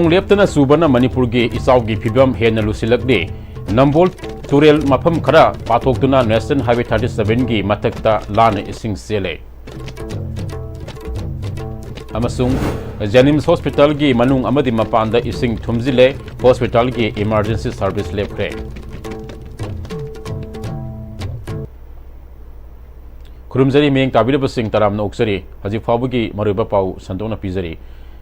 Nong leptana subana Manipur gi isaugi phibam hena lusilakde Nambol Turel mafam khara pathoktuna National Highway 37 gi matakta lana ising sele amasung JNIMS Hospital gi manung amadi mapanda ising thumjile hospital gi emergency service lepre Kurumjari meng tabiraba sing taramna oksari haji fabugi maruba pau santona pizari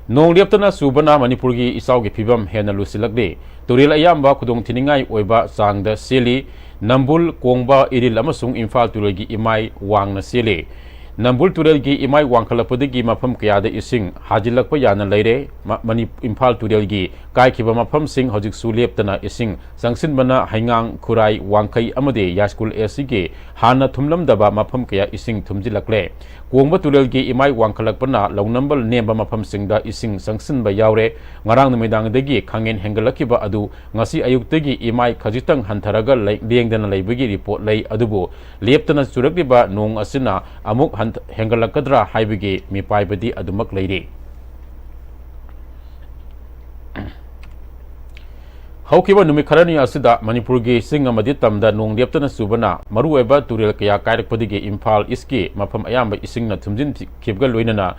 Nong leptana subana Manipur gi isaugi phibam hena lusilakde Turil ayamba khudong thiningai oiba sangda seli Nambul kongba iril amasung Imphal Turel gi imai wangna seli Nambul Turel gi imai wangkhalapodagi mafam kayada ising hajilakpa yana leire mani Imphal Turel gi kaikhiba mafam sing hojik su leptana ising sangsinbana haingang khurai wangkai amade yaskul AC gi hana thumlamdaba mafam kaya ising thumjilakle Kongba Turel gi imai wangkhalakpana lawnambal nemba mafam singda ising sangsinba yaure ngarang numidangdagi khangen hengalakiba adu ngasi ayuktagi imai khajitang hantharaga lengdana leibagi report lei adubu leptana churakliba nong asina amuk hengalakadra haibagi mipaibadi adumak leire Haukiba numit kharani asida Manipur gi sing amadi tamda nong leptana subana marueba Turel kaya kairakpadigi Imphal East mafam ayamba isingna thumjin khibga loinana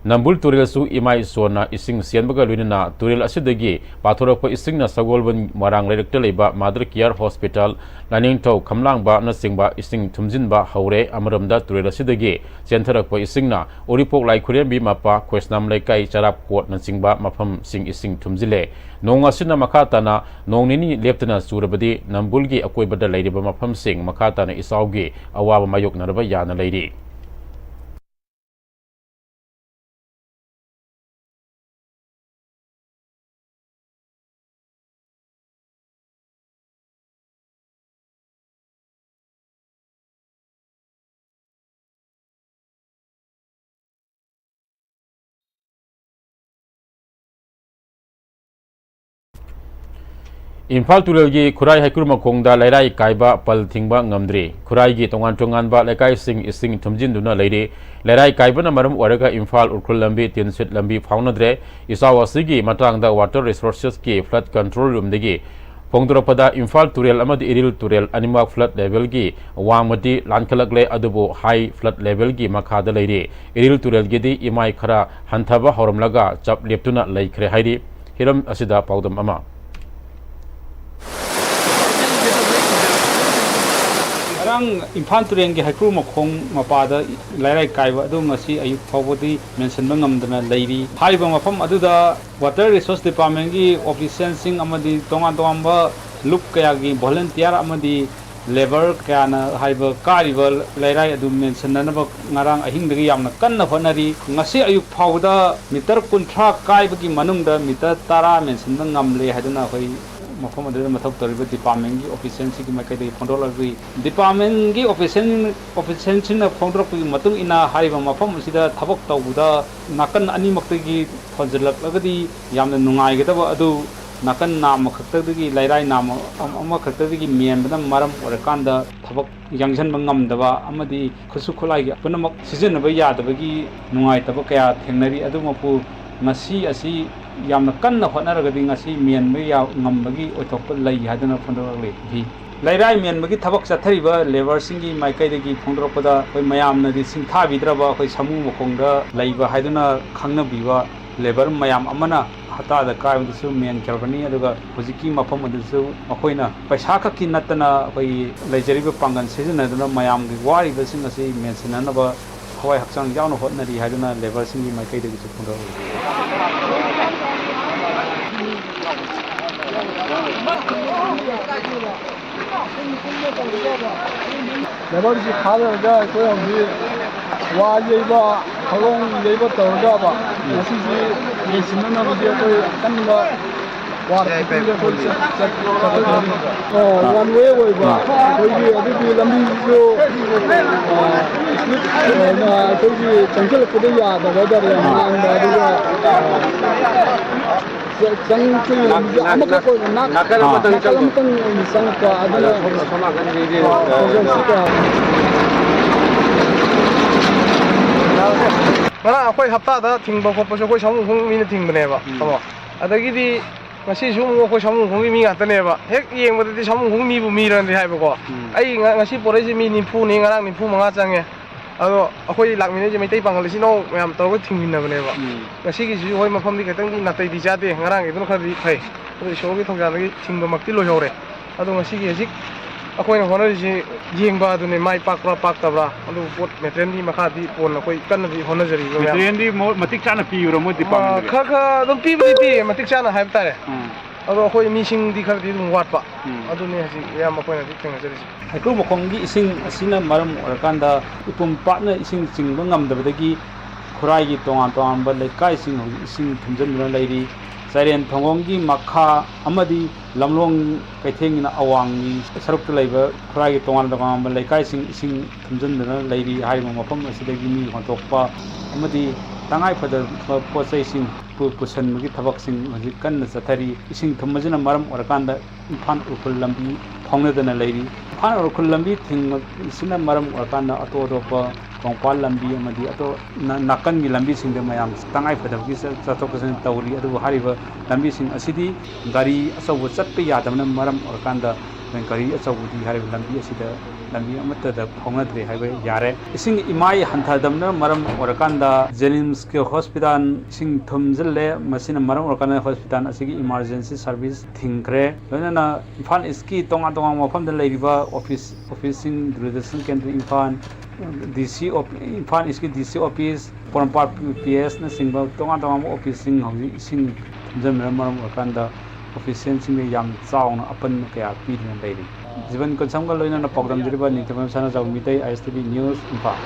Nambul Turel su imai sona ising sianbaga loinana Turel asidagi pathorapa isingna sagolban marang lerekta leiba Mother Care Hospital Laningthau Khamlangba na singba ising thumjinba haure amaramda Turel asidagi chentherakpa isingna Oripok Laikhurembi mapa Khwesnam Laikai Charap Court na singba mafam sing ising thumjile Nong asina makatana nong nini leptana surabadi Nambulgi akoibada leiriba mafam sing makatana isaugi awaba mayok naraba yana leiri Imphal Turel gi Khurai Haikurma Khongda Lairai Kaiba Pal Thingba Ngamdri Khurai gi tongan ba Laikai Sing ising thumjinduna leire Lairai Kaibana maram oraga Imphal Urkhul lambi Tinset lambi faunadre Isawasigi matangda Water Resources ki flood control room degi Pongdropada Imphal Turel amadi Iril Turel anima flood level gi wangmati lankhalakle adubo high flood level gi makhada leire Iril Turel gi di imai khara hanthaba horamlaga chap leptuna laikhre hairi hiram asida paudam ama Imphal Turel gi Haikru Makhong mapada Lairai Kaiba adu ngasi ayuk phawbodi mention ngamdana leiri hariba mafam aduda Water Resource Department gi officials sing amadi tonga loop kaya gi volunteer amadi labor kayana hariba kariba Lairai adu mention nanaba ngarang ahingdagi yamna kanna honari ngasi ayuk phawda meter kunthra kaiba gi manungda meter tara mention ngamle haduna hoi mafam adu mathok toriba department gi officials gi makai control gi department gi officials na control gi matung ina hariba mafam sida thabak tawuda nakan ani maktagi thonjalak lagadi yamna nungai gadaba adu nakan nam khaktagi Lairai nam ama khaktagi menbana maram orakanda thabak yangjan bangamdaba amadi khusu khulai gi punamak season ba yadabagi nungai tabak kaya thengnari adu mapu ngasi asi yamna kanna hotnaragadi ngasi mianba ya ngambagi othokpa lei hadana phondorale bi Lairai mianbagi thabak chathariba labor singi maikaidagi phondoropada koi mayamna di singtha bidraba koi samu mokongda leiba hadana khangnabiwa labor mayam amana hata da kaibusu mian kelbani aduga hojiki mafam adusu makoina paisa khaki natana koi leijariba pangan sejinaduna mayamgi wariba sing asi mensinanaba hawai hakchang yauna hotnari hadana labor singi maikaidagi phondorale Lebarji khalaga koyambi wajeba halong leba tawdaba nasiji yesinana bidia koy kanba war pile koy one way oiba koygi adigi lambi jo na koygi changchal kudaya da weather ya anda adiga Mana akwai hafta da thingba khoppa so koi samu khong mina thingba ne ba ꯑꯗꯒꯤꯗꯤ ꯉꯁꯤꯁꯨ ꯑꯃꯨꯛ ꯑꯩꯈꯣꯏ ꯁꯥꯃꯨ ꯈꯣꯡꯒꯤ ꯃꯤ ꯉꯥꯛꯇꯅꯦꯕ ꯍꯦꯛ ꯌꯦꯡꯕꯗꯗꯤ ꯁꯥꯃꯨ ꯈꯣꯡ ꯃꯤꯕꯨ ꯃꯤꯔꯅꯗꯤ ꯍꯥꯏꯕꯀꯣ ꯑꯩ ꯉꯁꯤ ꯄꯣꯔꯛꯏꯁꯦ ꯃꯤ 90ꯅꯤ ꯉꯔꯥꯡ 95 ꯆꯪꯉꯦ ꯑꯗꯣ ꯑꯩꯈꯣꯏ ꯂꯥꯛꯃꯤꯟꯅꯩꯁꯦ ꯃꯩꯇꯩ ꯄꯥꯡꯒꯜ ꯏꯆꯤꯜ ꯏꯅꯥꯎ ꯃꯌꯥꯝ ꯇꯧꯔꯒ ꯊꯤꯡꯃꯤꯟꯅꯕꯅꯦꯕ ꯉꯁꯤꯒꯤꯁꯤꯁꯨ ꯍꯣꯏ ꯃꯐꯝꯗꯤ ꯈꯤꯇꯪꯗꯤ ꯅꯥꯇꯩꯗꯤ ꯆꯥꯗꯦ ꯉꯔꯥꯡꯒꯤꯗꯨꯅ ꯈꯔꯗꯤ ꯐꯩ ꯑꯗꯣ ꯏꯁꯣꯔꯒꯤ ꯊꯧꯖꯥꯜꯗꯒꯤ ꯊꯤꯡꯕꯃꯛꯇꯤ ꯂꯣꯏꯍꯧꯔꯦ ꯑꯗꯣ ꯉꯁꯤꯒꯤ ꯍꯧꯖꯤꯛ ꯑꯩꯈꯣꯏꯅ ꯍꯣꯠꯅꯔꯤꯁꯤ ꯌꯦꯡꯕ ꯑꯗꯨꯅꯦ ꯃꯥꯏ ꯄꯥꯛꯄ꯭ꯔꯥ ꯄꯥꯛꯇꯕ꯭ꯔꯥ ꯑꯗꯨ ꯄꯣꯠ ꯃꯦꯇꯔꯤꯌꯦꯜꯒꯤ ꯃꯈꯥꯗꯤ ꯄꯣꯟꯅ ꯑꯩꯈꯣꯏ ꯀꯟꯅꯗꯤ ꯍꯣꯠꯅꯖꯔꯤꯕ ꯃꯦꯇꯔꯤꯌꯦꯜꯗꯤ ꯃꯇꯤꯛ ꯆꯥꯅ ꯄꯤꯕ꯭ꯔꯥ ꯃꯣꯏ ꯗꯤꯄꯥꯔꯠꯃꯦꯟꯇꯒꯤ ꯈꯔ ꯑꯗꯨꯝ ꯄꯤꯕꯗꯤ ꯄꯤꯌꯦ ꯃꯇꯤꯛ ꯆꯥꯅ ꯍꯥꯏꯕ ꯇꯥꯔꯦ ꯑꯗꯣ ꯑꯩꯈꯣꯏ ꯃꯤꯁꯤꯡꯗꯤ ꯈꯔꯗꯤ ꯑꯗꯨꯝ ꯋꯥꯠꯄ ꯑꯗꯨꯅꯤ ꯍꯧꯖꯤꯛ ꯑꯌꯥꯝꯕ ꯑꯩꯈꯣꯏꯅ ꯍꯧꯖꯤꯛ ꯊꯦꯡꯅꯖꯔꯤꯁꯤ ꯍꯩꯀ꯭ꯔꯨ ꯃꯈꯣꯡꯒꯤ ꯏꯁꯤꯡ ꯑꯁꯤꯅ ꯃꯔꯝ ꯑꯣꯏꯔꯀꯥꯟꯗ ꯏꯄꯨꯝ ꯄꯥꯠꯅ ꯏꯁꯤꯡ ꯆꯤꯡꯕ ꯉꯝꯗꯕꯗꯒꯤ ꯈꯨꯔꯥꯏꯒꯤ ꯇꯣꯉꯥꯟ ꯇꯣꯉꯥꯟꯕ ꯂꯩꯀꯥꯏꯁꯤꯡ ꯍꯧꯖꯤꯛ ꯏꯁꯤꯡ ꯊꯨꯝꯖꯤꯟꯗꯨꯅ ꯂꯩꯔꯤ ꯆꯥꯏꯔꯦꯟ ꯊꯣꯡꯒꯣꯡꯒꯤ ꯃꯈꯥ ꯑꯃꯗꯤ ꯂꯝꯂꯣꯡ ꯀꯩꯊꯦꯜꯒꯤꯅ ꯑꯋꯥꯡꯒꯤ ꯁꯔꯨꯛꯇ ꯂꯩꯕ ꯈꯨꯔꯥꯏꯒꯤ ꯇꯣꯉꯥꯟ ꯇꯣꯉꯥꯟꯕ ꯂꯩꯀꯥꯏꯁꯤꯡ ꯏꯁꯤꯡ ꯊꯨꯝꯖꯤꯟꯗꯨꯅ ꯂꯩꯔꯤ ꯍꯥꯏꯔꯤꯕ ꯃꯐꯝ ꯑꯁꯤꯗꯒꯤ ꯃꯤ ꯍꯣꯟꯗꯣꯛꯄ ꯑꯃꯗꯤ ꯇꯉꯥꯏꯐꯗꯕ ꯄꯣꯠꯆꯩꯁꯤꯡ ꯄꯨꯁꯟꯕꯒꯤ ꯊꯕꯛꯁꯤꯡ ꯍꯧꯖꯤꯛ ꯀꯟꯅ ꯆꯠꯊꯔꯤ ꯏꯁꯤꯡ ꯊꯨꯝꯕꯁꯤꯅ ꯃꯔꯝ ꯑꯣꯏꯔꯀꯥꯟꯗ ꯏꯝꯐꯥꯜ ꯎꯈ꯭ꯔꯨꯜ ꯂꯝꯕꯤ ꯐꯥꯎꯅꯗꯅ ꯂꯩꯔꯤ ꯏꯝꯐꯥꯜ ꯎꯈ꯭ꯔꯨꯜ ꯂꯝꯕꯤ ꯊꯤꯡꯕꯁꯤꯅ ꯃꯔꯝ ꯑꯣꯏꯔꯀꯥꯟꯗ ꯑꯇꯣꯞ ꯑꯇꯣꯞꯄ ꯀꯣꯡꯄꯥꯜ ꯂꯝꯕꯤ ꯑꯃꯗꯤ ꯅꯥꯀꯟꯒꯤ ꯂꯝꯕꯤꯁꯤꯡꯗ ꯃꯌꯥꯝ ꯇꯉꯥꯏꯐꯗꯕꯒꯤ ꯆꯠꯊꯣꯛ ꯆꯠꯁꯤꯟ ꯇꯧꯔꯤ ꯑꯗꯨꯕꯨ ꯍꯥꯏꯔꯤꯕ ꯂꯝꯕꯤꯁꯤꯡ ꯑꯁꯤꯗꯤ ꯒꯥꯔꯤ ꯑꯆꯧꯕ ꯆꯠꯄ ꯌꯥꯗꯕꯅ ꯃꯔꯝ ꯑꯣꯏꯔꯀꯥꯟꯗ ꯒꯥꯔꯤ ꯑꯆꯧꯕꯗꯤ ꯍꯥꯏꯔꯤꯕ ꯂꯝꯕꯤ ꯑꯁꯤꯗ ꯂꯝꯕꯤ ꯑꯃꯠꯇꯗ ꯐꯥꯎꯅꯗ꯭ꯔꯦ ꯍꯥꯏꯕ ꯌꯥꯔꯦ ꯏꯁꯤꯡ ꯏꯃꯥꯏ ꯍꯟꯊꯗꯕꯅ ꯃꯔꯝ ꯑꯣꯏꯔꯀꯥꯟꯗ ꯖꯦꯅꯤꯝꯁꯀꯤ ꯍꯣꯁꯄꯤꯇꯥꯜ ꯏꯁꯤꯡ ꯊꯨꯝꯖꯤꯜꯂꯦ ꯃꯁꯤꯅ ꯃꯔꯝ ꯑꯣꯏꯔꯀꯥꯟꯗ ꯍꯣꯁꯄꯤꯇꯥꯜ ꯑꯁꯤꯒꯤ ꯏꯃꯥꯔꯖꯦꯟꯁꯤ ꯁꯥꯔꯚꯤꯁ ꯊꯤꯡꯈ꯭ꯔꯦ ꯂꯣꯏꯅꯅ ꯏꯝꯐꯥꯜ ꯏꯁꯀꯤ ꯇꯣꯉꯥꯟ ꯇꯣꯉꯥꯟꯕ ꯃꯐꯝꯗ ꯂꯩꯔꯤꯕ ꯑꯣꯐꯤꯁꯁꯤꯡ ꯗꯨꯔꯗꯔꯁꯟ ꯀꯦꯟꯗ꯭ꯔ ꯏꯝꯐꯥꯜ ꯏꯝꯐꯥꯜ ꯏꯁꯀꯤ DC ꯑꯣꯐꯤꯁ ꯄꯣꯔꯣꯝꯄꯥꯠ PSꯇꯣꯉꯥꯟ ꯇꯣꯉꯥꯟꯕ ꯑꯣꯐꯤꯁꯁꯤꯡ ꯍꯧꯖꯤꯛ ꯏꯁꯤꯡ ꯊꯨꯝꯖꯤꯟꯕꯅ ꯃꯔꯝ ꯑꯣꯏꯔꯀꯥꯟꯗ ꯑꯣꯐꯤꯁꯤꯌꯦꯜꯁꯤꯡꯅ ꯌꯥꯝ ꯆꯥꯎꯅ ꯑꯄꯟꯕ ꯀꯌꯥ ꯄꯤꯗꯨꯅ ꯂꯩꯔꯤ ꯖꯤꯕꯟ ꯀꯣꯟꯁꯝꯒ ꯂꯣꯏꯅꯅ ꯄꯥꯎꯗꯝꯖꯔꯤꯕ ꯅꯤꯡꯊꯧꯔꯦꯜ ꯁꯅꯥꯖꯥꯎ Meitei ISTV news Imphal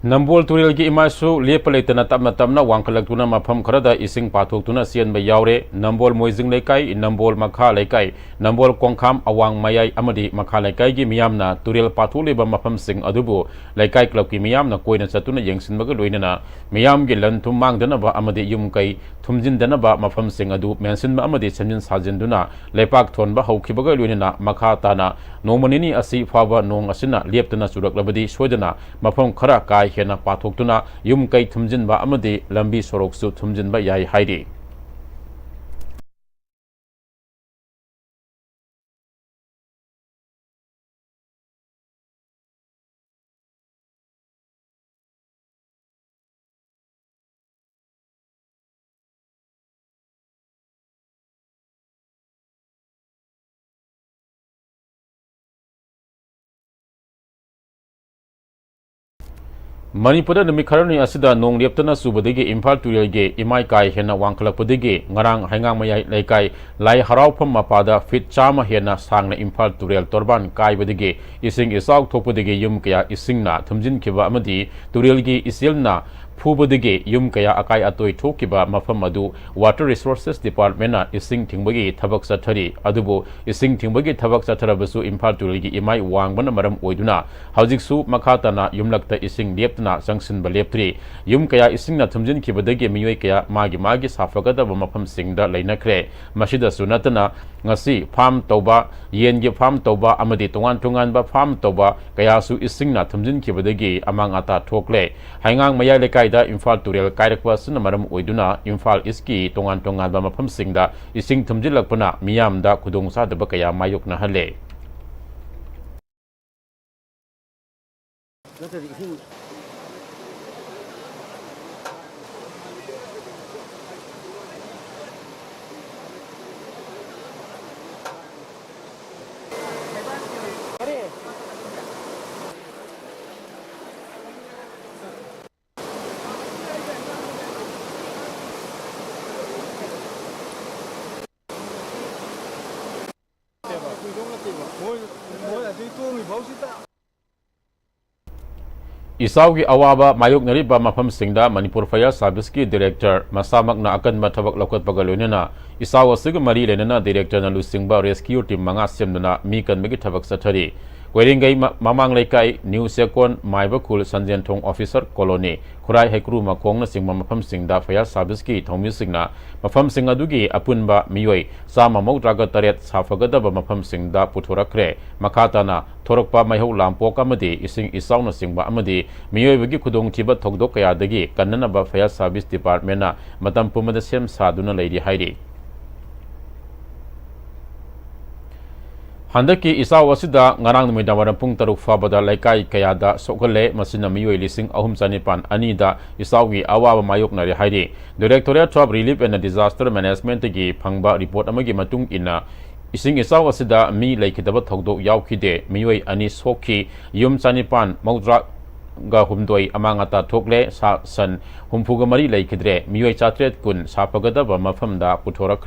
Nambol Torrential imasu lepa leitana tapna tapna wangkalaktuna mafam kharada ising pathoktuna sianba yaure Nambol moijing leikai Nambol makha leikai Nambol kongkham awang mayai amadi makha leikai gi miyamna Torrential pathuleba mafam sing adubu leikai club ki miyamna koina chatuna yengsinbaga loinana miyam gi lan thum mangdana ba amadi yum kai thumjindana ba mafam sing adu mensinba amadi semjin sajinduna leipak thonba haukibaga loinana makha tana nomanini asi faba nong asina leptana suraklabadi soidana mafam khara kai hena pathokuna yum kai thumjinba amadi lambi soroksu thumjinba yai hairi Manipur numit kharani asida nong leptana subadagi Imphal Torrential ge imai kai hena wangkhalakpadagi ngarang haingang mayai leikai lai haraupam mapada fit chama hena sangna Imphal Torrential torban kai badagi ising isau thokpadagi yum kaya isingna thumjin khiba amadi Torrential gi isilna Phubadagi yum kaya akai atoi thokiba mafam adu Water Resources Department na ising thingbagi thabak sathari adubu ising thingbagi thabak satharabasu Imphal Torrential gi imai wangbana maram oiduna haujiksu makhatana yumlakta ising leptna sangsinba leptri yum kaya isingna thumjin khibadagi miyoi kaya magi safagadaba mafam singda leinakre masida sunatana ngasi farm toba yengi farm toba amadi tongan ba farm toba kaya su isingna thumjin khibadagi amang ata thokle haingang maya lekai da Imphal Torrential kairakwa suna maram oiduna Imphal Eastki tongan ba mafam singda ising thumjilakpana miyamda khudongsadaba kaya mayokna hale Isaugi awaba mayoknariba mafam singda Manipur Fire Service ki Director masamakna akanba thabak laukatpaga loinana Isau asiga mari lenana Director na lusingba rescue team manga semduna mi kanbagi thabak sathari Weringay Mamang Laikai, New Second, Maibakul, Sanjan Thong Officer Colony, Kurai Hekru Makong na Sing Mafam Sing da Fire Service ki Thomi Singna, Mafam Sing Adugi, Apunba, Mioi, Sama Modraga Taret, Safagada Mafam Sing da Putura Kre, Makatana, Torokpa Maho Lampo Amadi, Ising Isauna Singba Amadi, Mioi Vigi Kudong Tiba Togdokaya Dagi, Kananaba Fire Service Department, Madam Pumada Sem Saduna Lady Heidi. Handaki isaw asida ngarang numidawaran pung taruk fabada laikai kayada sokole masina miyoi lising ahum sanipan anida isawi awawa mayok nari hairi. Directorate of Relief and Disaster Management gi phangba report amagi matung ina ising isaw asida mi laikidaba thogdo yaukide miyoi ani sokhi yum sanipan maudra ga humdoi amangata thokle sa san humpuga mari laikidre miyoi chatret kun sapagadaba mafamda puthora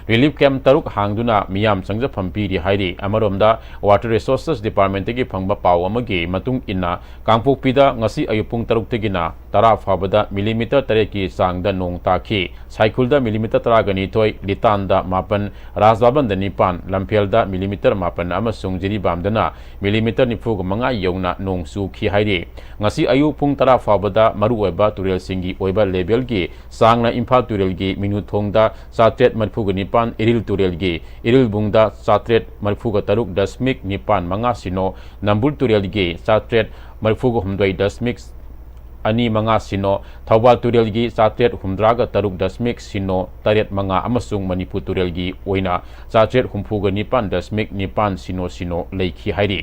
Relief camp taruk hangduna miyam sangja phampiri hairi amaromda Water Resources Department gi phangba paw amagi matung inna kangpokpida ngasi ayupung taruk tegina tara fabada millimeter tareki sangda nong takhi cycleda millimeter taragani toy litanda mapan rasbabanda nipan lampelda millimeter mapan amasung jiribamdana millimeter nifuga manga yongna nong su khi hairi ngasi ayupung tara fabada maruoba turel singi oiba level gi sangna imphal turel gi minut thongda satret marfuga nipan iril turel gi iril bungda satret marfuga taruk dasmik nipan manga sino nambul turel gi satret marfuga humdoi dasmik ani manga sino thawal turel gi satret humdraga taruk dasmik sino taret manga amasung Manipur turel gi oina satret humfuga nipan dasmik nipan sino leikhi hairi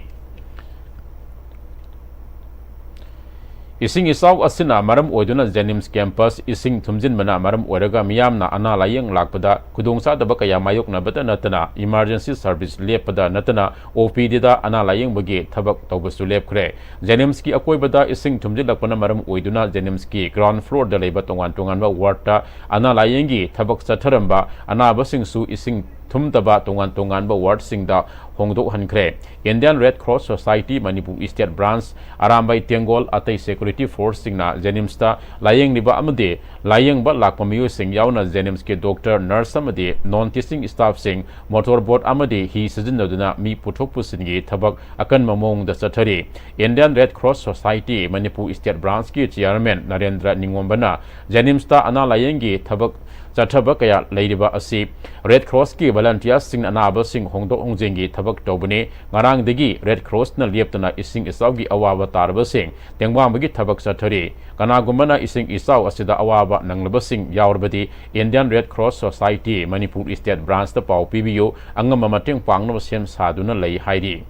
Ising isaw asina maram oiduna JNIMS campus ising thumjin mana maram oiraga miyamna ana layeng lakpada kudongsa daba kaya mayok na bata natana emergency service lepada natana OPD da ana layeng bagi thabak tawbasu lepkhre JNIMS ki akoibada ising thumjin lakpana maram oiduna JNIMS ki ground floor da leba tongan ba ward ta ana layeng gi thabak satharamba ana basing su ising thumtaba tongan ba ward singda hongdok hankre Indian Red Cross Society Manipur State Branch Arambai Tengol atai security force singna JNIMS ta layeng liba amade layeng ba lakpa miyo sing yauna JNIMS ke doctor nurse amade non teaching staff sing motorboat amade hi sizinaduna mi puthok pusingi thabak akan mamong da sathari Indian Red Cross Society Manipur State Branch ki chairman Narendra Ningombana JNIMS ta ana layeng gi thabak Chataba kaya leidiba asi Red Cross ki volunteers sing anaba sing hongdok hongjengi thabak tawbani ngarang degi Red Cross na lieptana ising isaw gi awawa tarba sing tengwa magi thabak sathari kanagumana ising isaw asida awawa nanglaba sing yawrbadi Indian Red Cross Society Manipur State Branch ta paw PBO angama mateng pangno sem saduna lei haidi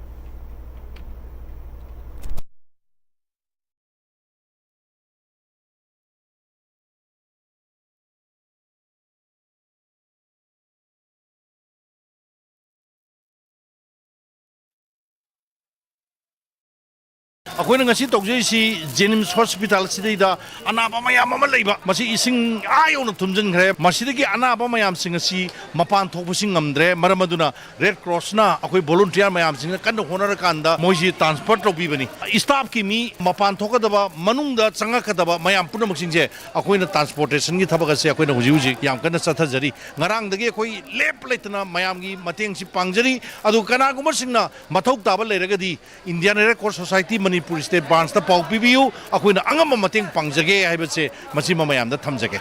अखोइना ngasi tokjei si JNIMS hospital sidida anaba mayam ama leiba masi ising ayona thumjin khre masidagi anaba mayam singasi mapan thokpusing ngamdre maramaduna Red Cross na akhoi volunteer mayam sing kan honar kanda moji transport robi bani staff ki mi mapan thokadaba manungda changakadaba mayam punamak singje akhoina transportation gi thabaga se akhoina huji yam kana sathajari ngarang dagi akhoi lep leitna mayam gi mateng si pangjari adu kana gumar singna mathok taba leiragadi Indian Red Cross Society Manipur State Branch ta paw PBU akoina angam mateng pangjage haibase masi mamayam da thamjage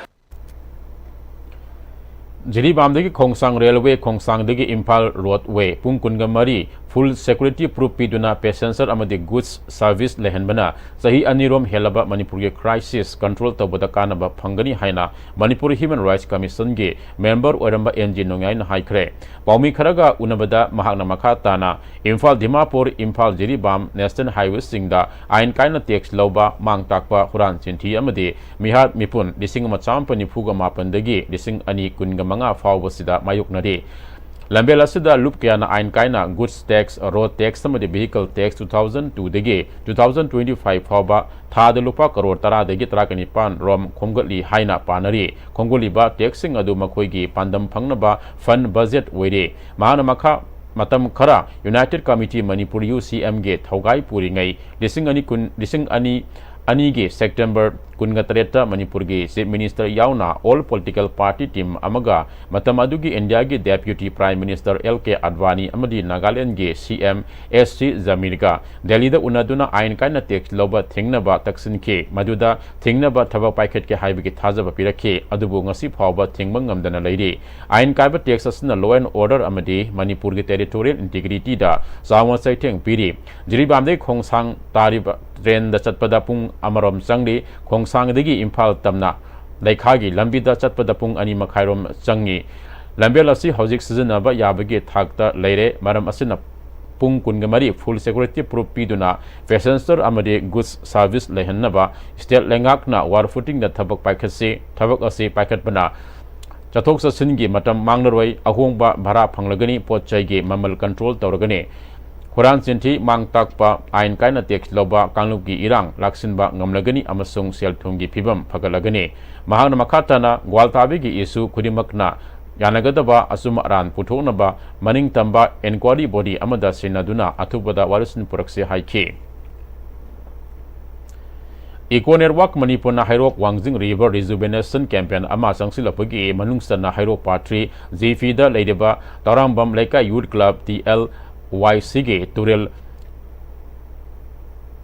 Jiribamdagi Khongsang Railway Khongsangdagi Impal Roadway Pungkungamari full security proof piduna passenger amadi goods service lehenbana sahi anirom helaba Manipur ge crisis control tabada kanaba phangani haina Manipur Human Rights Commission ge member oramba NG nongai na haikre paumi kharaga unabada mahakna makhatana Imphal Dimapur Imphal Jiribam National Highway singda ain kaina tax loba mangtakpa huran chinthi amadi mihar mipun dising machampani phuga mapandagi dising ani kunga manga fawbasida mayuknari Lambela sida loop kaya na ain kaina goods tax road tax samadi vehicle tax 2002 degi 2025 fawba thada lupa karor tara degi trakani pan rom khomgali haina panari khomgoli ba taxing adu makhoigi pandam phangnaba fund budget oire mahana makha matam khara United Committee Manipur UCM ge thogai puringai lising ani ge September kunga tareta Manipur gi Chief Minister yauna all political party team amaga matam adugi India gi Deputy Prime Minister LK Advani amadi Nagaland gi CM SC Zamirga Delhi da unaduna ain kaina text loba thingnaba taksin ke maduda thingnaba thaba paikhet ke haibi gi thajaba pirakhe adubu ngasi phawba thingba ngamdana leiri ain kaiba text asna law and order amadi Manipur gi territorial integrity da sawa saitheng piri jiribamde khongsang tariba train da chatpada pung amarom changli khongsang degi Imphal tamna laikhagi lambi da chatpada pung ani makhairom changi lambel asi hojik sijanaba yabagi thakta leire maram asina pung kungamari full security proof piduna passenger amade goods service lehannaba state lengakna war footing da thabak paikhatse thabak ase paikhatbana chathok sasingi matam mangnaroi ahongba bhara phanglagani potchai ge mamal control tawragani Horan Sinti mang takpa ain kaina text loba kanglugi irang laksinba ngamlagani amasung selthungi phibam phagalagani mahangna makhatana gwaltabi gi isu khudimakna yanagadaba asuma ran puthonaba maning tamba inquiry body amada sinaduna athubada warisin purakse haiki Eco Network Manipur na Hairok Wangjing River Rejuvenation Campaign ama sangsilapagi manungsana Hairok Patri Zfida leideba Tarambam Leka Youth Club TL YCG Turel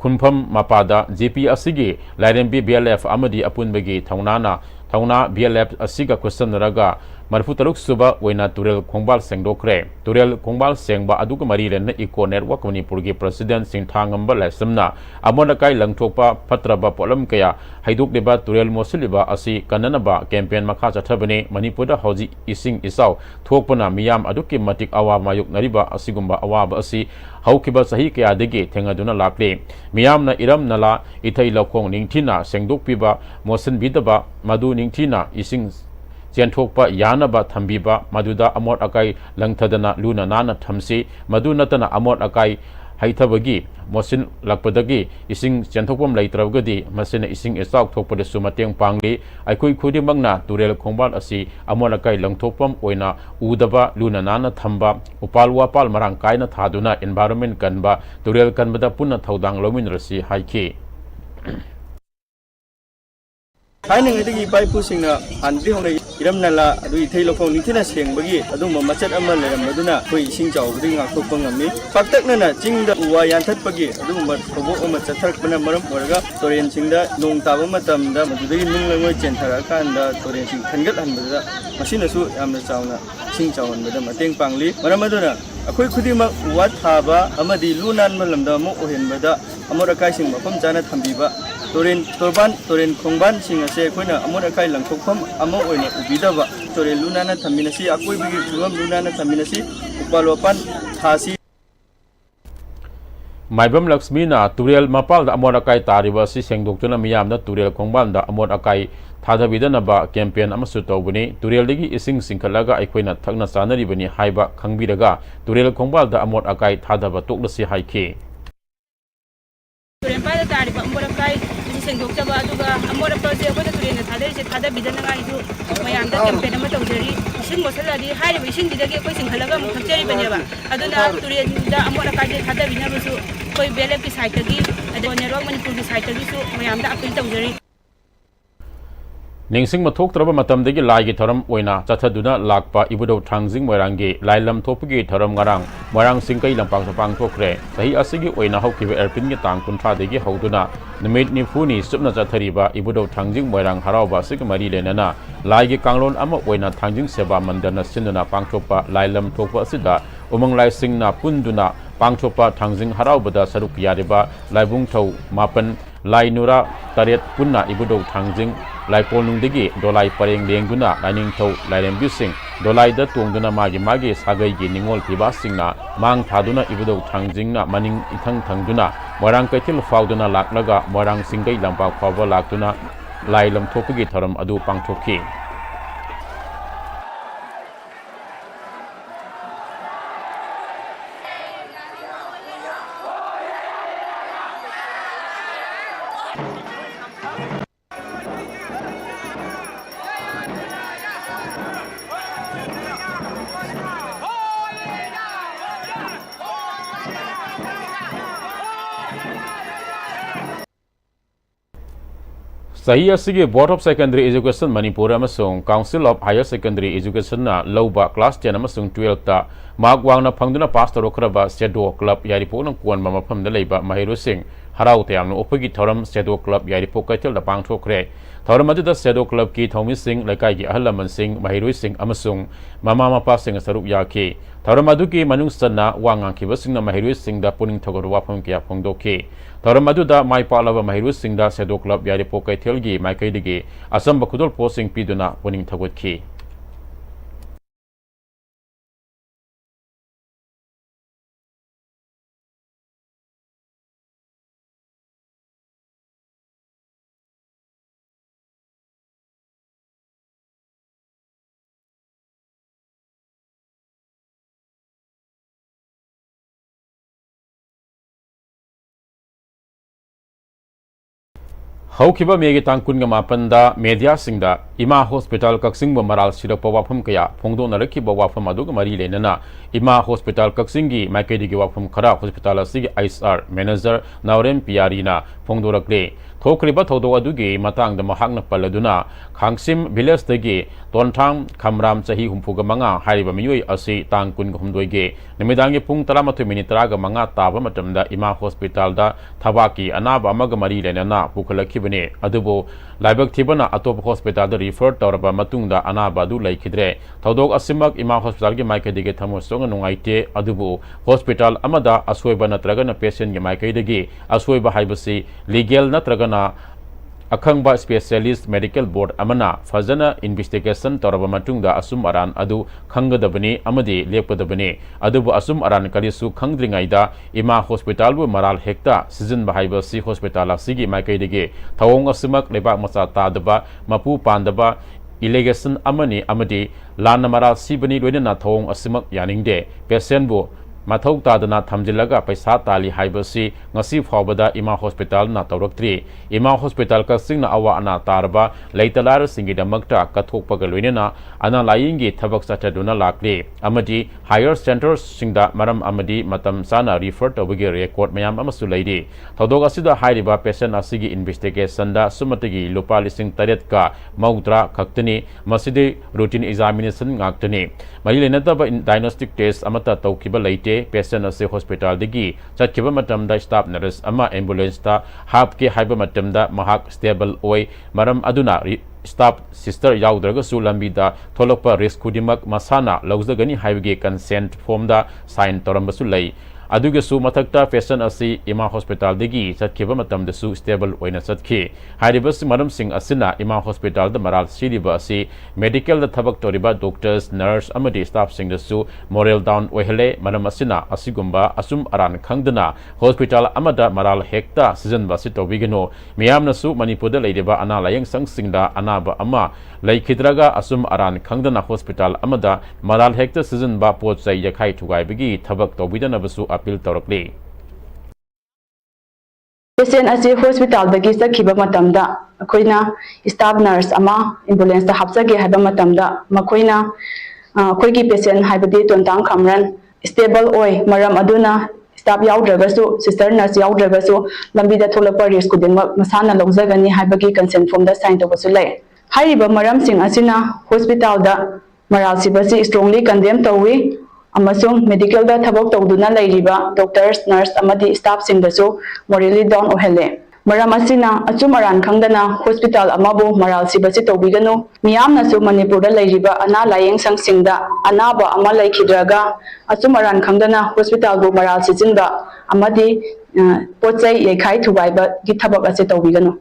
Kunpham Mapada GP Asigi Lairembi BLF Amadi Apunbagi Tauna BLF Asiga question raga Marfutaruk Suba Wena Turel Kongbal Sengdokre Turel Kongbal Sengba Aduga Marilen Eco Network Manipurgi President Singthangamba Lasamna Amonakai Langtopa Patraba Polam Kaya Haiduk Deba Turel Mosiliba Asi Kananaba Campaign Makacha Tabane Manipuda Hoji Ising Isau Thokpana Miyam Aduki Matik Awa Mayuk Nariba Asigumba Awaba Asi Haukiba Sahi Kaya Dege Tengaduna Lakle Miyam na Iram Nala Itai Lokong Ningtina Sengdok Piba Mosen Bidaba Madu Ningtina Ising Jenthokpa Yanaba Thambiba Maduda Amot Akai Langthadana Luna Nana Thamsi Madu Natana Amot Akai Haithabagi Mosin Lakpadagi Ising Jenthokpam Laitravgadi Masina Ising Esau Thokpada Sumateng Pangli Aikui Khudimangna Turel Kongbal Asi Amot Akai Langthokpam Oina Udaba Luna Nana Thamba Upalwa Pal Marang Kaina Thaduna Environment Kanba Turel Kanbada Puna Thaudang Lomin Rasi Haiki Hainingidagi paipusingna handri hongna iramnala adu ithei lokong ningthina sengbagi aduma machat ama leramduna koi ising chawbdi ngakthokpa ngamni paktaknana jingda uwa yanthatpagi aduma thobok ama chatharakpana maram oraga toren singda nong taba matamda madudagi nunglangoi chentharakanda toren sing thangat hanbada masinasu yamna chawna sing chawanbada mateng pangli maram aduna akhoi khudima uwa thaba amadi lunan malamda mo ohenbada amorakai sing mapam chana thambiba Toren Kongban Singase Koina Amorakai Langkokpam Amo Oina Ubidaba Toren Lunana Taminasi Akoi Bigi Tuam Lunana Taminasi Upalopan Thasi Maibam Laxmina Turel Mapal da Amorakai Tariba si Sengdoktuna Miyamna Turel Kongban da Amorakai Thadabidanaba campaign amasu tawbani Turel digi ising singkhalaga aikoina thakna chanaribani haiba khangbiraga Turel Kongbal da Amor Akai Thadaba toklasi haike Torrential tariba Amorakai Sengdokchaba aduga Amora project ko Turena thadabidana ngai mayamda campaign ama tawjari ising mosaladi hairiba ising didagi koi singkhalaga mu thakjari baneba aduna Turenda Amorakai thadabinabusu koi BLF ki site gi adu Network Manipur ki site gi su mayamda appeal tawjari Ningsing mathok traba matam degi lai gi tharam oina chathaduna lakpa ibudo thangjing moirangi lailam thopgi tharam ngarang moirang singkai lampang sapang thokre sahi asigi oina haukiba airpin gi tang kunthra degi hauduna nimit ni phuni supna chathariba ibudo thangjing moirang harauba sigmari lenana lai gi kanglon ama oina thangjing seba mandana sinuna pangthopa lailam thokpa asida umang lai singna punduna pangthopa thangjing haraubada saruk yariba laibung thau mapan lai nura taret punna ibudo thangjing lai polnung degi dolai pareng lengduna lining thau lairem bising dolai da tongduna magi sagai gi ningol piba singna mang thaduna ibudo thangjingna maning ithang thangduna morang kaithil fauduna laklaga morang singai lampa khawba laktuna lailam thopgi tharam adu pangthokki Sahi asigi Board of Secondary Education Manipur amasung Council of Higher Secondary Education na lauba class 10 amasung 12 ta mark wang na phangduna pass tarokraba Shadow Club yaripo ng kuan mamapam na leiba mahirusing harau tayang no opagi thoram Shadow Club yaripo kaitel da pangthokre thoram adu da Shadow Club ki thomi sing laikai gi ahalaman sing mahirusing amasung mama mapa sing sarup yaki thoram adu ki manung sanna wangang ki basing na mahirusing da puning thogor wapam kya phongdoke thoram adu da mai palaba mahirusing da Shadow Club yaripo kaitel gi mai kai dige asam bakudol posing piduna puning thogot ki Haukiba megi tangkun nga mapanda media singda ima hospital kaksing maral sirak pawapam kaya phongdo naraki bawapam adu mari lenana ima hospital kaksingi maikedi gi wapam khara hospital asigi ISR manager Naurem Piarina phongdo rakle thokriba thodo adugi matang da mahakna paladuna khangsim village dagi tonthang khamram chahi humpuga manga hariba miyoi asi tangkun humdoi ge nimidangi pung 13 minute raga manga taba matamda ima hospital da thabaki anaba amaga mari lenana pukhalaki bane adubo laibak thibana atop hospital da refer tawraba matungda anaba du laikhidre thodok asimak ima hospital gi maikedi ge thamo songa nungaite adubo hospital amada aswoiba natraga na patient gi maikedi gi aswoiba haibasi legal natraga Akhangba Specialist Medical Board amana fazana investigation toraba matungda asum aran adu khangadabani amadi lepkadabani adubu asum aran kalisu khangdringaida ima hospital bu maral hekta season bahaiba si hospital asigi maikaidege thawong asumak leba macha tadaba mapu pandaba allegation amani amadi lana maral sibani loina thawong asumak yaningde patient bu Mathau tadana thamjilaga paisa tali haibasi ngasi phawbada ima hospital na tawraktri ima hospital ka singna awa ana tarba leitalar singi damakta kathokpaga loinena ana layingi thabak sataduna lakli amadi higher centers singda maram amadi matam sana refer tawagi record mayam amasu leidi thodog asida hairiba patient asigi investigation da sumatagi lupa lising taret ka maudra khaktani masidi routine examination ngaktani mari lenataba diagnostic test amata tawkiba leite patient ase hospital digi chatkiba matamda staff nurse ama ambulance ta hapke haiba matamda mahak stable oi maram aduna staff sister yaudраga su lambida tholokpa risk kudimak masana lawzagani haibge consent form da sign torambasu lei aduge su mathakta patient asi ima hospital digi chatkiba matamda su stable oina chatki haribas maram sing asina ima hospital da maral siriba asi medical da thabak toriba doctors nurse amadi staff sing da su moral down oihele maram asina asigumba asum aran khangdana hospital amada maral hekta season basi tobigeno miyamna su manipur da leideba ana layang sang singda anaba ama laikhidraga asum aran khangdana hospital amada maral hekta season ba pochai yakhai thugai bigi thabak tobidana basu appeal tawrakli patient asi hospital dagi sakhiba matamda akoina staff nurse ama ambulance da hapsage haiba matamda makoina akoigi patient haibadi tontang khamran stable oi maram aduna staff yaudagasu sister nurse yaudagasu lambi da tholapa risk kudinga masana lawzagani haibagi consent form da sign tobasu lai haiba maram sing asina hospital da maral sibasi strongly condemn tawi amasung medical da thabok tawduna lairiba doctors nurse amadi staff singdasu morally down ohele maram asina achumaran khangdana hospital amabu maral sibasi tawbiganu miyamna su manipur da lairiba ana layeng sangsingda anaba ama laikhidraga achumaran khangdana hospital bu maral sijinba amadi pochai yekhai thubaiba gi thabak ase tawbiganu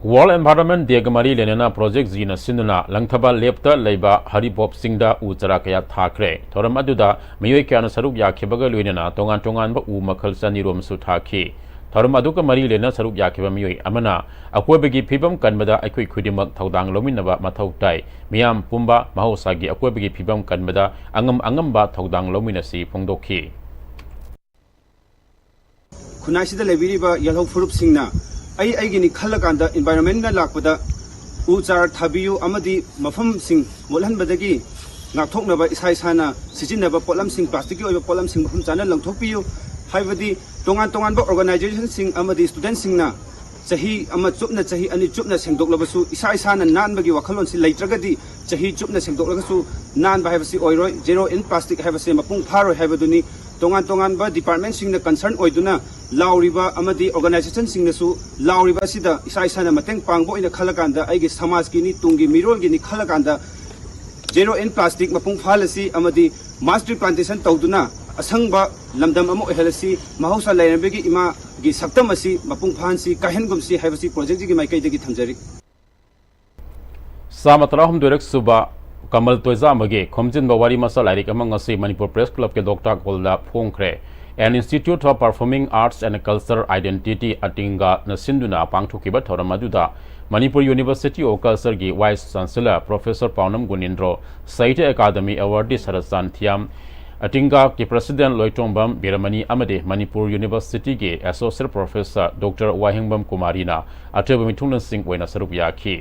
World Environment Day Gamari Lenana Project Zina Sinuna Langthaba Lepta Leba Haribop Singda Uchara Kaya Thakre Thoram Aduda Miyoi Kana Saruk Yakibaga Luinana Tongan Tongan Ba U Makhalsa Nirom Suthaki Thoram Aduka Mari Lena Saruk Yakiba Miyoi Amana Akwebegi Pibam Kanbada Akui Kudimak Thaudang Lominaba Mathau Tai Miyam Pumba Mahosagi Akwebegi Pibam Kanbada Angamba Thaudang Lominasi Phongdoki Kunaisida Lebiriba Yellow Furup Singna Aigini Kalakanda environment na lakpada Uchar Tabiu Amadi Mafam Sing Molan Badagi Naktok Naba Isai Sana Sijin Naba Polam Sing Plastic or Polam Sing from Channel Langtopiu हाइबदी तोंगान तोंगान organization सिंग अमदी student सिंगना चाही अमा चुपना चाही अनि चुपना सेंगदोकलबसु इसा इसाना नानबगी वखलोन सि लैत्रगदी चाही चुपना सेंगदोकलगसु नानबा हाइबसि ओइरोय जेरो इन प्लास्टिक हाइबसि मपुंग फारोय हाइबदुनी तोंगान तोंगान बा डिपार्टमेंट सिंगना कंसर्न ओइदुना लाउरिबा अमदी ऑर्गेनाइजेशन सिंगनसु लाउरिबा सिदा इसा इसाना मतंग पांगबो इन खलकांदा आइगे समाज की नि तुंगी मिरोल गिनि खलकांदा जेरो इन प्लास्टिक मपुंग फालसी अमदी मास ट्री प्लांटेशन तौदुना असंगबा लमदम अमो एहलसी महौसा लैरबेगी इमा गी सक्तम असि मपुंग फानसी काहेनगुमसी हाइबसी प्रोजेक्ट जी माइकैदगी थमजरी सामतराहम दुरक सुबा कमल तोजा मगे खोमजिन बवारी मसा लाइरिक अमंग असि मणिपुर प्रेस क्लब के डॉक्टर कोलदा फोंखरे an institute of performing arts and culture identity अटिंगा नसिंदुना पांगथोकिबा थौरम अदुदा मणिपुर यूनिवर्सिटी ऑफ कल्चर की vice chancellor professor Paonam Gunindro Sahitya Akademi awardee Sarsan Thiyam अटिंगा की प्रेसिडेंट लोइटोंबम बिरमनी अमदे मणिपुर यूनिवर्सिटी के एसोसिएट प्रोफेसर डॉक्टर वाहिंगबम कुमारीना अथब मिथुन सिंह ओइना सरुप याखी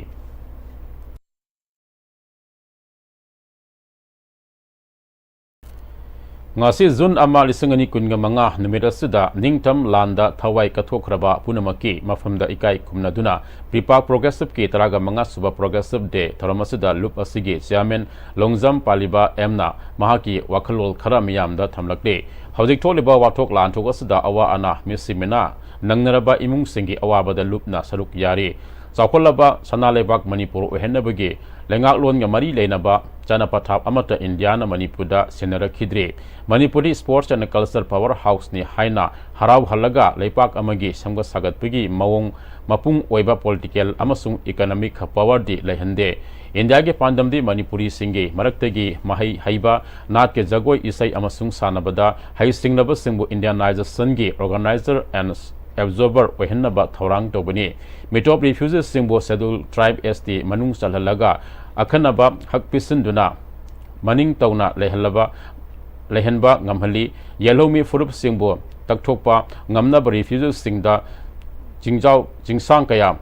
ngasi June ama lisingani kunga manga numera sida ningtam landa thawai kathokraba punamaki mafamda ikai kumnaduna pripa progressive ki taraga manga suba progressive day tharamasida loop asigi chairman longjam paliba emna mahaki wakhalol khara miyamda thamlakde hojik tholiba wathok lan thokasida awa ana misimena nangnaraba imung singi awabada loopna saruk yari chawkolaba sanalebak manipur ohenabagi lengaklon nga mari leinaba Chanapathap amata Indiana Manipurda senara khidre Manipuri sports and culture powerhouse ni haina harau halaga leipak amagi samga sagatpagi mawong mapung oiba political amasung economic power di lehande India ke pandamdi Manipuri singe maraktagi mahai haiba nat ke jagoi isai amasung sanabada hai singnaba singbu Indianization gi organizer and absorber ohenaba thorang tobani metop refugees singbo scheduled tribe ST manung salhalaga अखनबा हक पिसंदुना मनिंग तौना लेहनबा ngamhali yelomi furup singbo takthokpa ngamnaba refugees singda jingjau jingsang kaya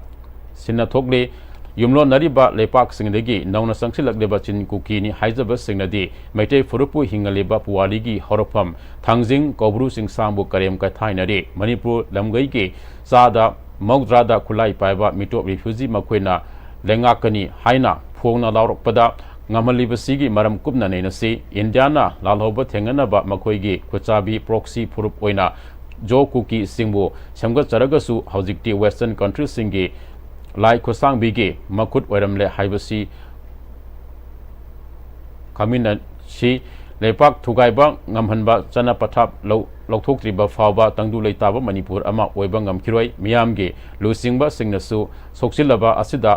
sinna thokle yumlo nariba lepak singdagi nauna sangsilakdeba chin kuki ni haijaba singnadi maitei furupu hingaleba puwaligi horofam thangjing kobru singsambu karem ka thainari manipur lamgai ke sada maudrada khulai paiba mitop refugee makoina lengakani haina फोंगना लाउरपदा ngamaliबसिगी मरम कुबना नेनसी Indiana लालहोब थेंगनबा मखोइगी खुचाबी proxy फुरुप ओइना जो कुकी सिंगबो सेमगा चरगसु हौजिकटी western country सिंगी लाई खुसांग बिगे मखुत ओइरमले हाइबसी कमिना सी लेपाक थुगाइबा ngamhanba chana pathap लौथोक्त्रिबा फावबा तंगदु लेताबा मणिपुर अमा ओइबा ngamखिरोइ मियामगे लुसिंगबा सिंगनसु सोक्सिलबा असिदा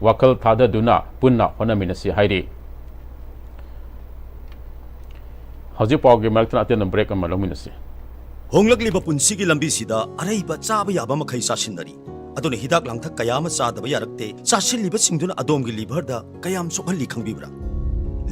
wakal thada duna punna honaminasi hairi haji pawge maltana aten break ama lominasi honglakliba punsigi lambi sida araiba chaba yaba makhai sasinari adone hidak langthak kayama chadaba yarakte chasilliba singduna adomgi liver da kayam sokhalli khangbibra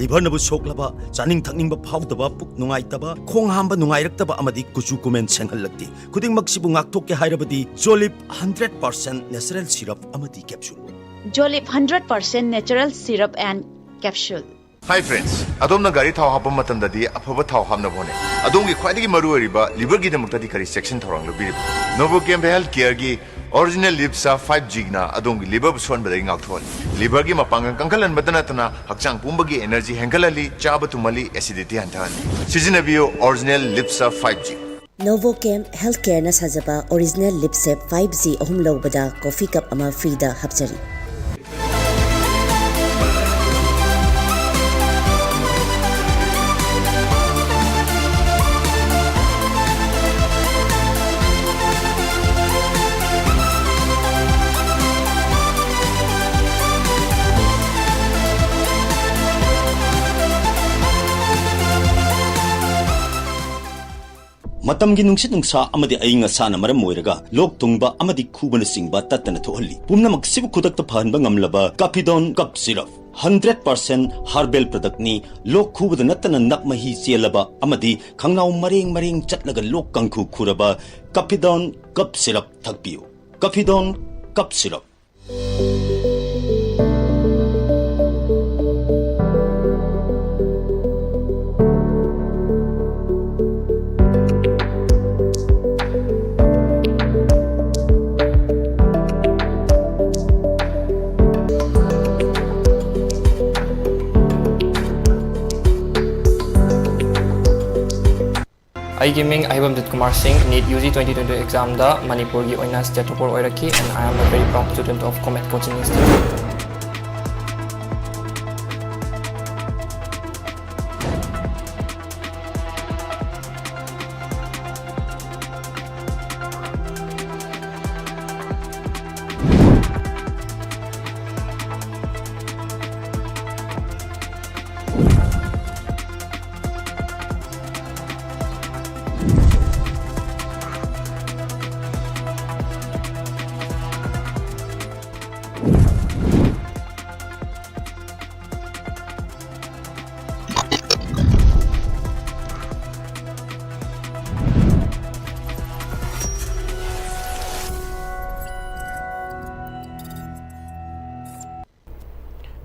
liver nabu soklaba chaning thakningba phawdaba puk nungaitaba khong hamba nungairakaba amadi kuchu kumen senghallakti khuding maksibu ngaktokke hairabadi jolip 100% natural syrup amadi capsule Jolip 100% natural syrup and capsule. Hi friends, adom gari thau hapam matam dadi afaba thau hamna bone. Adom gi khwaidagi maru oriba liver gi damukta di kari section thorang lo biri. Novocam health care gi original lipsa 5G na adom gi liver buson badagi ngak thol. Liver gi mapangang kangkalan badana tana hakchang pumbagi energy hengalali chaba tumali acidity hantan. Sizinabiyo original lipsa 5G. Novocam Healthcare na sajaba original lipsep 5G ahum lawbada coffee cup ama free da hapchari. matamgi nungsit nungsa amadi ainga sana maram moiraga lok tungba amadi khubana singba tatana thohalli pumnamak sibu khudakta phanba ngamlaba kapidon cup syrup 100% herbal product ni lok khubada natana nakmahi chelaba amadi khangnau mareng chatlaga lok kangkhu khuraba kapidon cup syrup thakpiu kapidon cup syrup ꯑꯩꯒꯤ ꯃꯤꯡ ꯑꯍꯩꯕꯝꯖꯤꯠ ꯀꯨꯃꯥꯔ ꯁꯤꯡ NEET UG 2022 ꯑꯦꯛꯖꯥꯝꯗ ꯃꯅꯤꯄꯨꯔꯒꯤ ꯑꯣꯏꯅ state ꯇꯣꯄꯔ ꯑꯣꯏꯔꯛꯈꯤ and I am a very proud student of Comet Coaching Institute.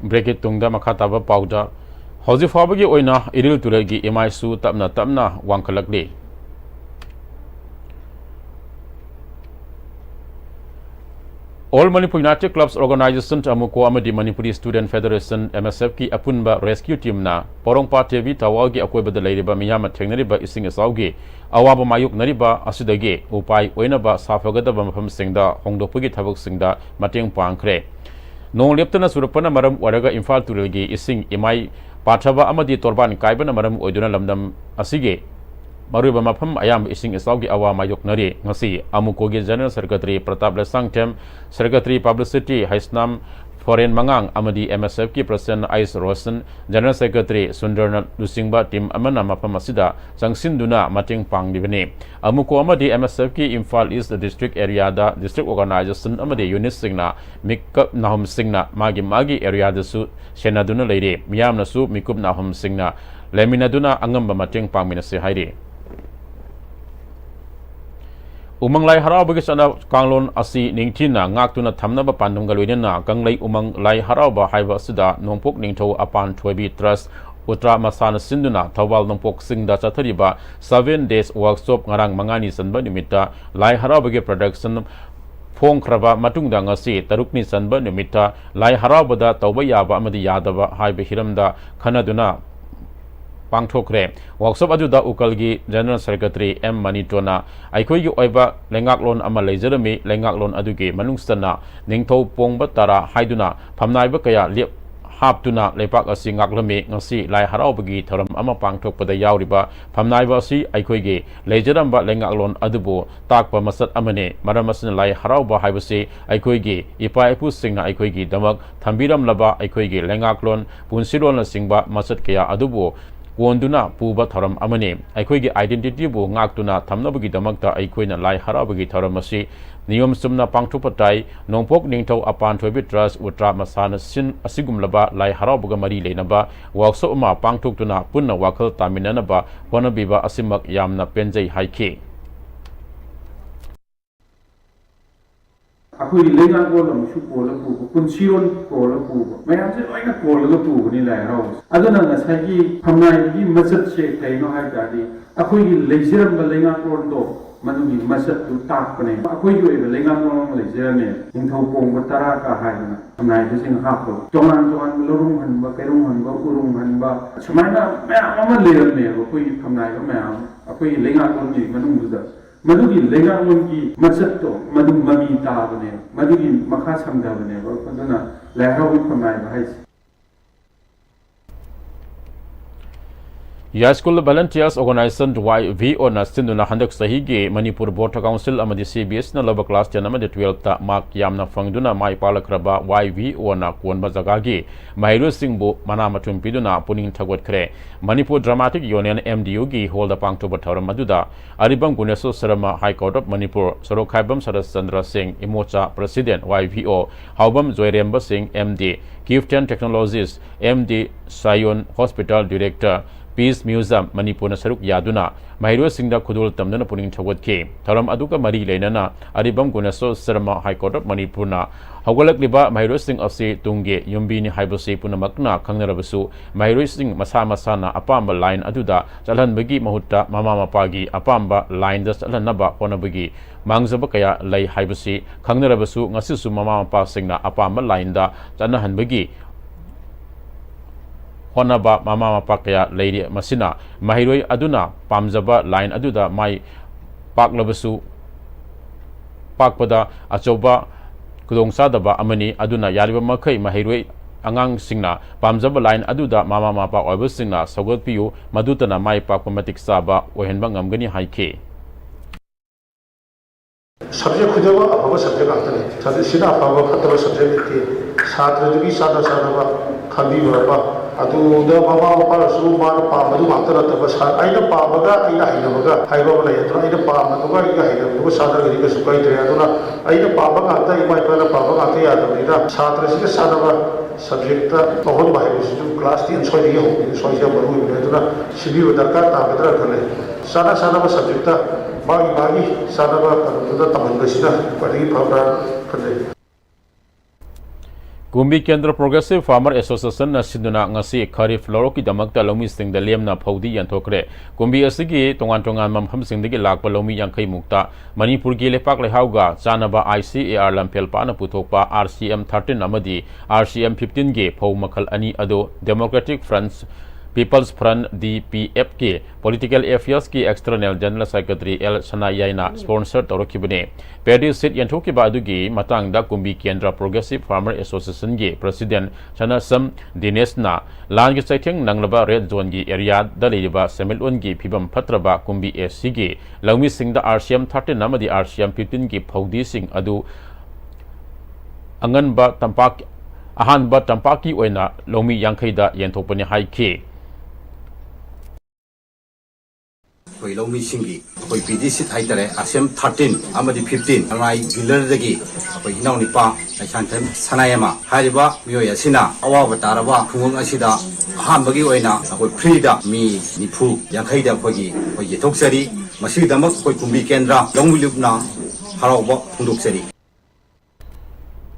Bracket तुंगदा मखा ताबा पाउदा हौजी फाबगी ओइना इरिल तुरेगी एमआई सु तपना तपना वांखलकले All Manipur United Clubs Organization Amuko Amadi Manipuri Student Federation MSF ki apunba rescue team na Porongpa TV tawagi akoibada leiriba miyama thengnariba ising asaugi awaba mayuk nariba asudagi upai oinaba safagadaba mafam singda hongdopagi thabak singda mateng pangkhre Nong leptana surapana maram waraga Imphal Turelgi ising imai pathaba amadi torban kaibana maram oiduna lamdam asige Maruba mafam ayam ising isaugi awa mayok nari ngasi amukogi General Secretary Pratap Lesangtem Secretary Publicity Haisnam Foreign Mangang amadi MSF ki President Ais Rosen General Secretary Sundarna Lusingba team amana mafam asida sangsinduna mating pangdibani amuko amadi MSF ki Imphal East District area da district organization amadi unit singna mikap nahum singna magi area da su senaduna leire miyamna su mikup nahum singna leminaduna angamba mating pangminase haire Umang lai harau bagi sana kanglon asi ningtina ngaktuna thamnaba pandum galwidena kanglai umang lai harau ba haiba sida nongpok ningtho apan thoibi trust utra masana sinduna thawal nongpok singda chathariba 7 days workshop ngarang mangani sanba nimita lai harau bagi production phong khraba matungda ngasi tarukni sanba nimita lai harau bada tawba yaba amadi yadaba haiba hiramda khanaduna Pangthokre workshop aduda ukalgi General Secretary M Manitona aikhoigi oiba lengaklon ama leijerami lengaklon adugi manungsana ningthau pongba tara haiduna phamnaiba kaya lep haptuna lepak asi ngaklami ngasi lai haraubagi thoram ama pangthokpada yauriba phamnaiba asi aikhoigi leijeramba lengaklon adubu takpa masat amane maramasna lai harauba haibasi aikhoigi ipa ipu singna aikhoigi damak thambiram laba aikhoigi lengaklon punsilon singba masat kaya adubu Wonduna puba tharam amane aikhoigi identity bu ngaktuna thamnabagi damakta aikoina lai harabagi tharamasi niyom sumna pangthupatai nongpok ningthau apan thoibi trust utra masana sin asigumlaba lai harabaga mari leinaba workshop ma pangthuktuna punna wakhal taminanaba honabiba asimak yamna penjai haikhe Aku ilegal ko lang supola po kunsiron ko lang po may amse ay na ko lang po ni lai raw ado na ngasagi phamnai gi masat se kaino hai dadi aku ilegal ba lenga ko do manugi masat tu tak pane aku yo ilegal ko legal ne ingthau pong batara ka hai na phamnai du sing ha ko tonan lorung han ba kerung han ba urung han ba samaina me ama legal ne ko phamnai ko me aku ilegal ko ni manung du Madugi lengaklon ki masatto madu mami taabane madugi makha samdabane aduna lehrawi phamnai bahai Ya School Volunteers Organization YVO na sinduna handak sahigi Manipur Board Council amadi CBS na laba class 10 amadi 12 ta mark yamna fangduna mai palakraba YVO na konba jagagi Mahiru Singbu mana matum piduna puning thagwat khre Manipur Dramatic Union MDU gi hold pang to bathara maduda Aribam Guneso Sarama High Court of Manipur Sorokhaibam Saras Chandra Singh Imocha President YVO Haubam Joyremba Singh MD Giften Technologies MD Sayon Hospital Director Peace Museum Manipur na saruk yaduna Mahiru Singda khudul tamdana puning thawat ke tharam aduka mari leinana Aribam Guneso Sarama High Court of Manipur na hawalak liba Mahiru Singh ase tungge yumbi ni haibase punamakna khangnarabasu Mahiru Singh masa na apamba line aduda chalhan bagi mahutta mama mapagi apamba line da chalhanaba honabagi mangjaba kaya lai haibase khangnarabasu ngasisu mama mapa singna apamba line da chanahan bagi honaba mama mapa kaya leiri masina mahiroi aduna pamjaba line aduda mai paklabasu pakpada achoba kudong sadaba amani aduna yariba makai mahiroi angang singna pamjaba line aduda mama mapa oiba singna sogot piu madutana mai pakpa matik saba ohenba ngamgani haike subject khudaba ababa subject atane sadi sida ababa khataba subject ti chhatra dugi sada ba khabi ba adu da mama mapa su man pa madu matara taba sa aina pa baga aina haina baga haiba bala yatra aina pa madu ga iga haina baga sada gari ka sukai tre aduna aina pa baga ata imai pala pa baga ata ya da ida chhatra sida sada ba subject ta bahut bahai su class 3 6 diye ho soi ja baru ida aduna sibi darkar ta bedra khale sada ba subject ta bagi sada ba karuda taman gasida pari phara khale Gumbi Kendra Progressive Farmer Association na siduna ngasi Kharif Loroki damakta lomi sing da lemna phodi yanthokre Gumbi asigi tongan mamham sing dagi lakpa lomi yankai mukta Manipur gi lepak lehauga chanaba ICAR lampel pa na puthokpa RCM 13 amadi RCM 15 ge phau makhal ani ado Democratic Front People's Front DPF के Political Affairs की External General Secretary L Sanayaina sponsor तौरखिबने पेडी seat यंथोकी बादुगी मतंगदा Kunbi केंद्र progressive farmer association के president Sanasam दिनेशना लांग चैथेंग नंगलबा red zone की area दलेबा सेमिलओन की फिबम फत्रबा Kunbi SC की लौमी Singh RCM 13 नमदी RCM 15 की फौदी सिंह अदु अंगनबा तंपाक अहानबा तंपाकी ओइना लौमी यांखैदा यंथोपने हाइखे कोई लौमी सिंगी कोई पीडीसी थाइतरे RCM 13 अमदी 15 अंगाई गिलर दगी कोई हिनाव निपा लाइसांथन सनायमा हारिबा मियोय असिना अवाब तारबा खुंगंग असिदा अहानबगी ओइना कोई फ्रीदा मी निफु यांखैदा कोई येथोक्सरी मसिदमक कोई कुंबी केंद्र लौमिलुबना हरावबा हुंदोक्सरी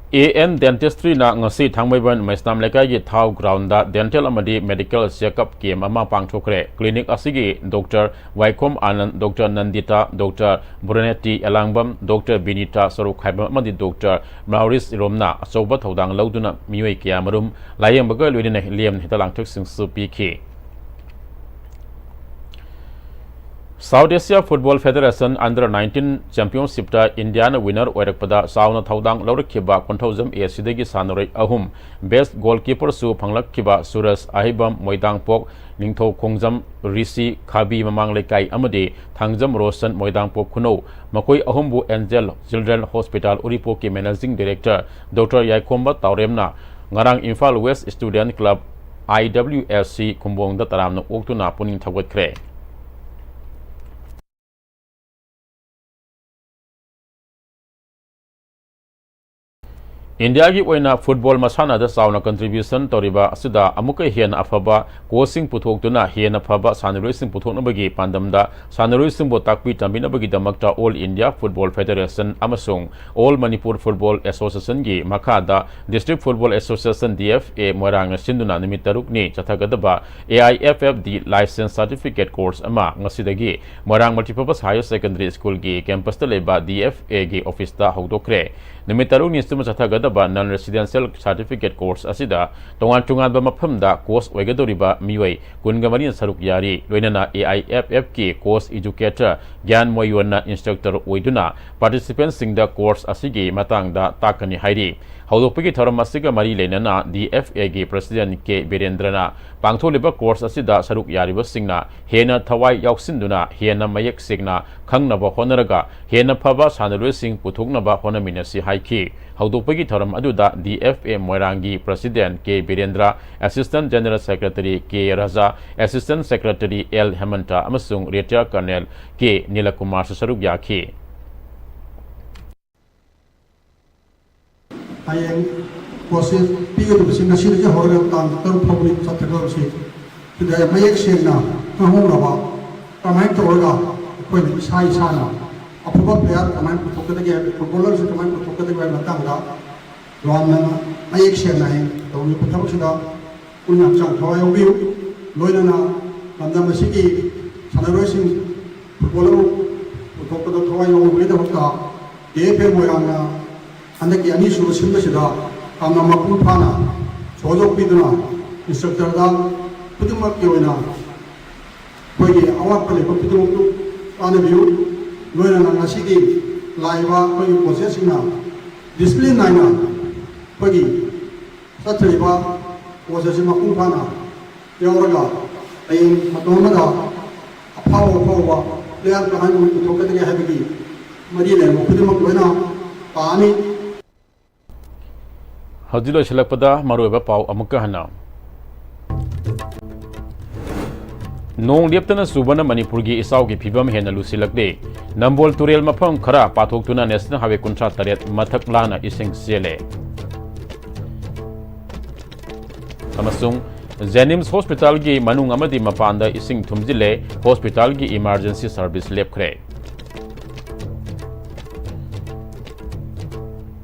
AN Dentistry na ngasi thangmaiban Maisnam lekai gi thau ground da dental amadi medical checkup game ama pangthokre clinic asigi Dr. Waikom Anand Dr. Nandita Dr. Brunetti Elangbam Dr. Binita Saruk Khaibam amadi Dr. Maurice Romna asoba thodang lauduna mioi kya marum layeng baga luidine liam hitalang thok sing su PK South Asia Football Federation Under 19 Championship ta Indiana winner oirakpada sauna thodang laurakhiba 1000 ACD gi sanaroi ahum best goalkeeper su phanglakhiba Suras Ahibam Moidang Pok Ningtho Khongjam Rishi Khabi Mamang Lekai amadi Thangjam Roshan Moidang Pok Khuno makoi ahumbu Angel Children Hospital Uripo ki Managing Director Dr. Yaikomba Tauremna ngarang Imphal West Student Club IWSC Kumbong da taramna oktuna puning thawat India gi oina football masana da sauna contribution toriba asida amuka hian afaba coaching puthokduna hian afaba sanaroi sing puthoknabagi pandamda sanaroi sing bo takpi tambinabagi damakta All India Football Federation amasung All Manipur Football Association gi makada District Football Association DFA morang sinduna nimit taruk ni chathagadaba AIFF di license certificate course ama ngasidagi morang multipurpose higher secondary school gi campus leba DFA gi office da hawdokre nimit taruk ni stum chathagadaba non residential certificate course asida tongan ba mafamda course oigadoriba miwai kungamani saruk yari loinana AIFF ki course educator gyan moyona instructor oiduna participants singda course asigi matangda takani hairi hawdopagi thoram asiga mari lenana DFA gi president K Birendrana pangtholiba course asida saruk yariba singna hena thawai yauksinduna hena mayek signa khangnaba honaraga hena phaba sanaroi sing puthoknaba honaminasi haiki hawdopagi thoram aduda DFA Moirangi President K Birendra Assistant General Secretary K Raza Assistant Secretary L Hemanta amasung Retired Colonel K Nilakumar saruk yaki hayang proses pigo to singa sir ja hore tan tar public sathagal si tidai mayek sena hong raba kamai torga koi sai sana apuba player kamai puthokade ge footballer se kamai puthokade ge matanga ronna mayek sena hai to ni puthok sida unya chang thawai obi loinana namna masigi sanaroi sing footballer puthokade thawai obi da hota DFA moyana andaki ani suru simba sida kamna mapul phana sojok biduna instructor da ꯈꯨꯗꯤꯡꯃꯛꯀꯤ ꯑꯣꯏꯅ ꯑꯩꯈꯣꯏꯒꯤ ꯑꯋꯥꯠꯄ ꯂꯩꯕ ꯈꯨꯗꯤꯡꯃꯛꯇꯨ ꯇꯥꯟꯅꯕꯤꯌꯨ ꯂꯣꯏꯅꯅ ꯉꯁꯤꯒꯤ ꯂꯥꯛꯏꯕ ꯑꯩꯈꯣꯏꯒꯤ ꯄ꯭ꯔꯣꯁꯦꯁꯁꯤꯡꯅ discipline ꯅꯥꯏꯅ ꯑꯩꯈꯣꯏꯒꯤ ꯆꯠꯊꯔꯤꯕ ꯄ꯭ꯔꯣꯁꯦꯁꯁꯤ ꯃꯄꯨꯡ ꯐꯥꯅ ꯌꯥꯎꯔꯒ ꯍꯌꯦꯡ ꯃꯇꯝ ꯑꯃꯗ ꯑꯐꯥꯎꯕ ꯄ꯭ꯂꯦꯌꯥꯔ ꯀꯃꯥꯏꯅ ꯄꯨꯊꯣꯛꯀꯗꯒꯦ ꯍꯥꯏꯕꯒꯤ ꯃꯔꯤ ꯂꯩꯅꯕ ꯈꯨꯗꯤꯡꯃꯛ ꯂꯣꯏꯅ ꯄꯥꯅꯤ ꯍꯧꯖꯤꯛ ꯂꯣꯏꯁꯤꯜꯂꯛꯄꯗ ꯃꯔꯨꯑꯣꯏꯕ ꯄꯥꯎ ꯑꯃꯨꯛꯀ ꯍꯟꯅ ꯅꯣꯡ ꯂꯦꯞꯇꯅ ꯆꯨꯕꯅ ꯃꯅꯤꯄꯨꯔꯒꯤ ꯏꯆꯥꯎꯒꯤ ꯐꯤꯕꯝ ꯍꯦꯟꯅ ꯂꯨꯁꯤꯜꯂꯛꯂꯦ ꯅꯝꯕꯣꯜ ꯇꯨꯔꯦꯜ ꯃꯐꯝ ꯈꯔ ꯄꯥꯊꯣꯛꯇꯨꯅ ꯅꯦꯁꯅꯦꯜ ꯍꯥꯏꯋꯦ 38 ꯃꯊꯛ ꯂꯥꯟꯅ ꯏꯁꯤꯡ ꯆꯦꯜꯂꯦ ꯑꯃꯁꯨꯡ JNIMS ꯍꯣꯁꯄꯤꯇꯥꯜꯒꯤ ꯃꯅꯨꯡ ꯑꯃꯗꯤ ꯃꯄꯥꯟꯗ ꯏꯁꯤꯡ ꯊꯨꯝꯖꯤꯜꯂꯦ ꯍꯣꯁꯄꯤꯇꯥꯜꯒꯤ ꯏꯃꯔꯖꯦꯟꯁꯤ ꯁꯔꯚꯤꯁ ꯂꯦꯞꯈ꯭ꯔꯦ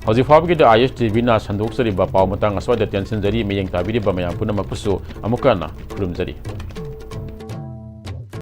ꯍꯧꯖꯤꯛ ꯐꯥꯎꯕꯒꯤꯗ ISTVꯅ ꯁꯟꯗꯣꯛꯆꯔꯤꯕ ꯄꯥꯎ ꯃꯇꯥꯡ ꯑꯁ꯭ꯋꯥꯏꯗ ꯇꯦꯟꯁꯤꯟꯖꯔꯤ ꯃꯤꯠꯌꯦꯡ ꯇꯥꯕꯤꯔꯤꯕ ꯃꯌꯥꯝ ꯄꯨꯝꯅꯃꯛꯄꯨꯁꯨ ꯑꯃꯨꯛꯀ ꯍꯟꯅ ꯈꯨꯔꯨꯝꯖꯔꯤ